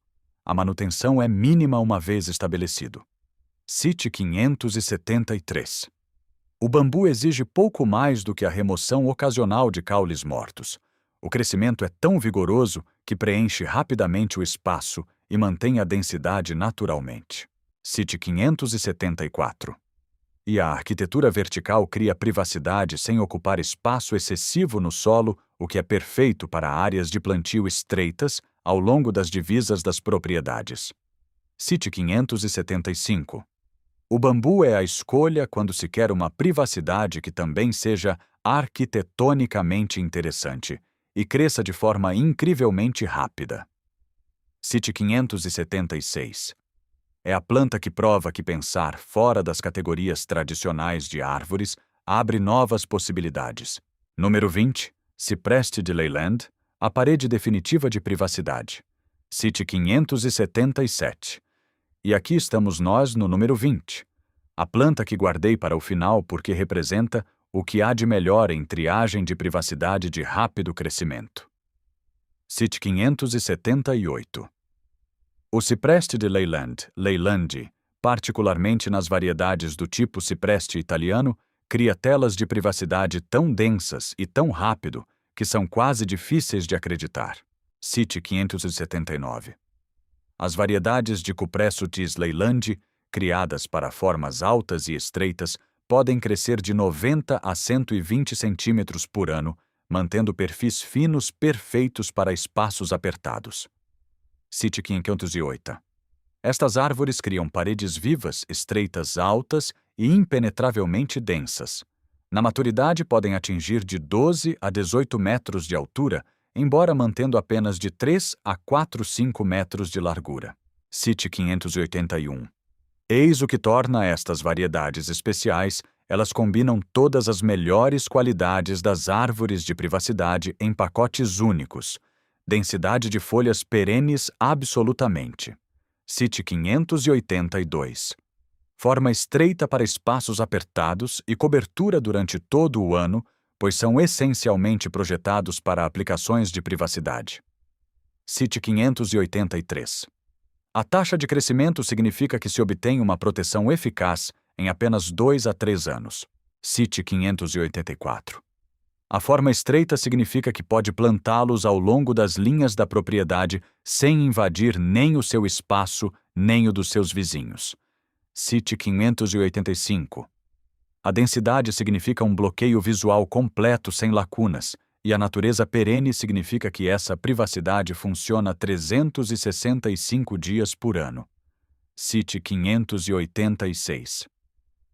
A manutenção é mínima uma vez estabelecido. Cite 573. O bambu exige pouco mais do que a remoção ocasional de caules mortos. O crescimento é tão vigoroso que preenche rapidamente o espaço e mantém a densidade naturalmente. Cite 574. E a arquitetura vertical cria privacidade sem ocupar espaço excessivo no solo, o que é perfeito para áreas de plantio estreitas ao longo das divisas das propriedades. Cite 575. O bambu é a escolha quando se quer uma privacidade que também seja arquitetonicamente interessante e cresça de forma incrivelmente rápida. Cite 576. É a planta que prova que pensar fora das categorias tradicionais de árvores abre novas possibilidades. Número 20. Cipreste de Leyland, a parede definitiva de privacidade. Cite 577. E aqui estamos nós no número 20. A planta que guardei para o final porque representa o que há de melhor em triagem de privacidade de rápido crescimento. Cite 578. O cipreste de Leyland, Leylandi, particularmente nas variedades do tipo cipreste italiano, cria telas de privacidade tão densas e tão rápido que são quase difíceis de acreditar. Cite 579. As variedades de Cupressutis leylandi, criadas para formas altas e estreitas, podem crescer de 90 a 120 centímetros por ano, mantendo perfis finos perfeitos para espaços apertados. Cite 508. Estas árvores criam paredes vivas, estreitas, altas e impenetravelmente densas. Na maturidade podem atingir de 12 a 18 metros de altura, embora mantendo apenas de 3 a 5 metros de largura. Cite 581. Eis o que torna estas variedades especiais. Elas combinam todas as melhores qualidades das árvores de privacidade em pacotes únicos. Densidade de folhas perenes absolutamente. Cite 582. Forma estreita para espaços apertados e cobertura durante todo o ano, pois são essencialmente projetados para aplicações de privacidade. Cite 583. A taxa de crescimento significa que se obtém uma proteção eficaz em apenas 2 a 3 anos. Cite 584. A forma estreita significa que pode plantá-los ao longo das linhas da propriedade sem invadir nem o seu espaço nem o dos seus vizinhos. Cite 585. A densidade significa um bloqueio visual completo sem lacunas, e a natureza perene significa que essa privacidade funciona 365 dias por ano. Cite 586.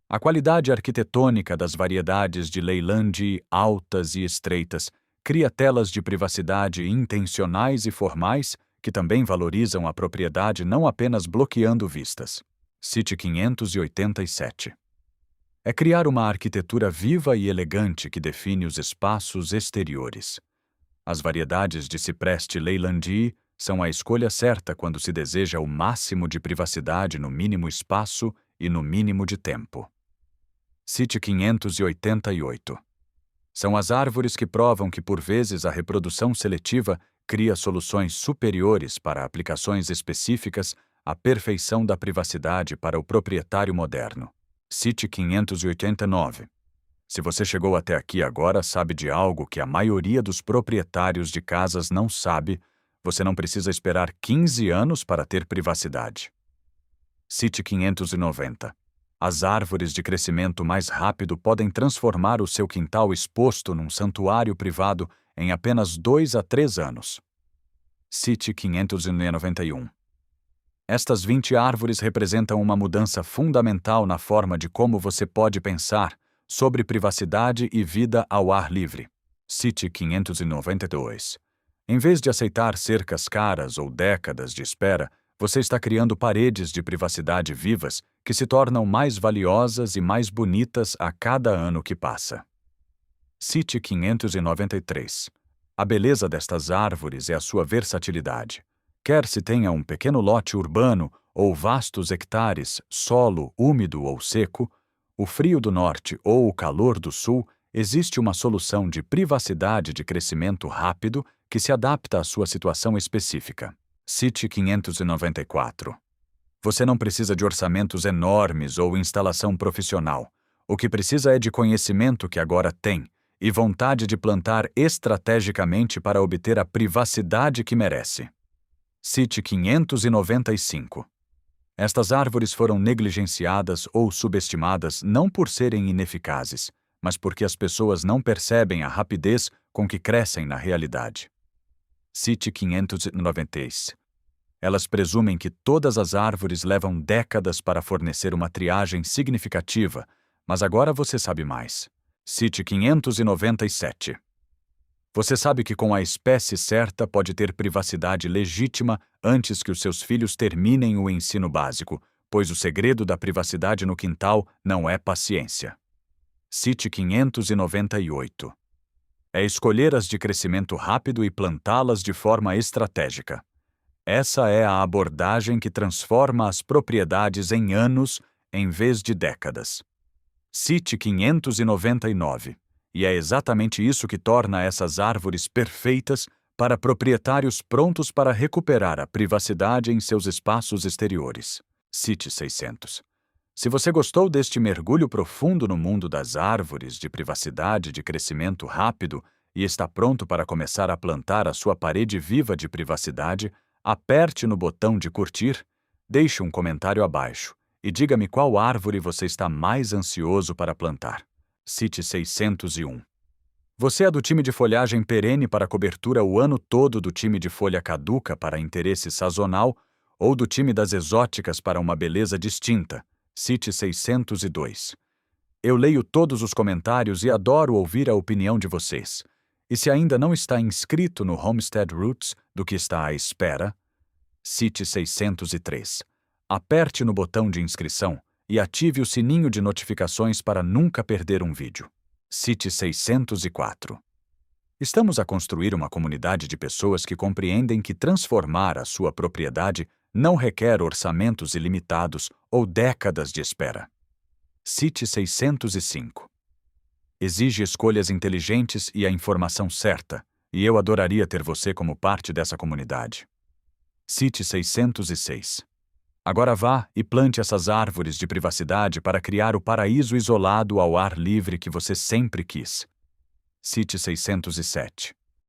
A qualidade arquitetônica das variedades de Leyland altas e estreitas cria telas de privacidade intencionais e formais que também valorizam a propriedade não apenas bloqueando vistas. Cite 587. É criar uma arquitetura viva e elegante que define os espaços exteriores. As variedades de cipreste Leyland são a escolha certa quando se deseja o máximo de privacidade no mínimo espaço e no mínimo de tempo. Cite 588. São as árvores que provam que, por vezes, a reprodução seletiva cria soluções superiores para aplicações específicas à perfeição da privacidade para o proprietário moderno. Cite 589. Se você chegou até aqui agora, sabe de algo que a maioria dos proprietários de casas não sabe, você não precisa esperar 15 anos para ter privacidade. Cite 590. As árvores de crescimento mais rápido podem transformar o seu quintal exposto num santuário privado em apenas 2 a 3 anos. Cite 591. Estas 20 árvores representam uma mudança fundamental na forma de como você pode pensar sobre privacidade e vida ao ar livre. Cite 592. Em vez de aceitar cercas caras ou décadas de espera, você está criando paredes de privacidade vivas que se tornam mais valiosas e mais bonitas a cada ano que passa. Cite 593. A beleza destas árvores é a sua versatilidade. Quer se tenha um pequeno lote urbano ou vastos hectares, solo úmido ou seco, o frio do norte ou o calor do sul, existe uma solução de privacidade de crescimento rápido que se adapta à sua situação específica. Cite 594. Você não precisa de orçamentos enormes ou instalação profissional. O que precisa é de conhecimento que agora tem e vontade de plantar estrategicamente para obter a privacidade que merece. Cite 595. Estas árvores foram negligenciadas ou subestimadas não por serem ineficazes, mas porque as pessoas não percebem a rapidez com que crescem na realidade. Cite 596. Elas presumem que todas as árvores levam décadas para fornecer uma triagem significativa, mas agora você sabe mais. Cite 597. Você sabe que com a espécie certa pode ter privacidade legítima antes que os seus filhos terminem o ensino básico, pois o segredo da privacidade no quintal não é paciência. Cite 598. É escolher as de crescimento rápido e plantá-las de forma estratégica. Essa é a abordagem que transforma as propriedades em anos em vez de décadas. Cite 599. E é exatamente isso que torna essas árvores perfeitas para proprietários prontos para recuperar a privacidade em seus espaços exteriores. Cite 600. Se você gostou deste mergulho profundo no mundo das árvores de privacidade de crescimento rápido e está pronto para começar a plantar a sua parede viva de privacidade, aperte no botão de curtir, deixe um comentário abaixo e diga-me qual árvore você está mais ansioso para plantar. Cite 601. Você é do time de folhagem perene para cobertura o ano todo, do time de folha caduca para interesse sazonal ou do time das exóticas para uma beleza distinta. Cite 602. Eu leio todos os comentários e adoro ouvir a opinião de vocês. E se ainda não está inscrito no Homestead Roots, do que está à espera? Cite 603. Aperte no botão de inscrição e ative o sininho de notificações para nunca perder um vídeo. Cite 604. Estamos a construir uma comunidade de pessoas que compreendem que transformar a sua propriedade não requer orçamentos ilimitados ou décadas de espera. Cite 605. Exige escolhas inteligentes e a informação certa, e eu adoraria ter você como parte dessa comunidade. Cite 606. Agora vá e plante essas árvores de privacidade para criar o paraíso isolado ao ar livre que você sempre quis. Cite 607.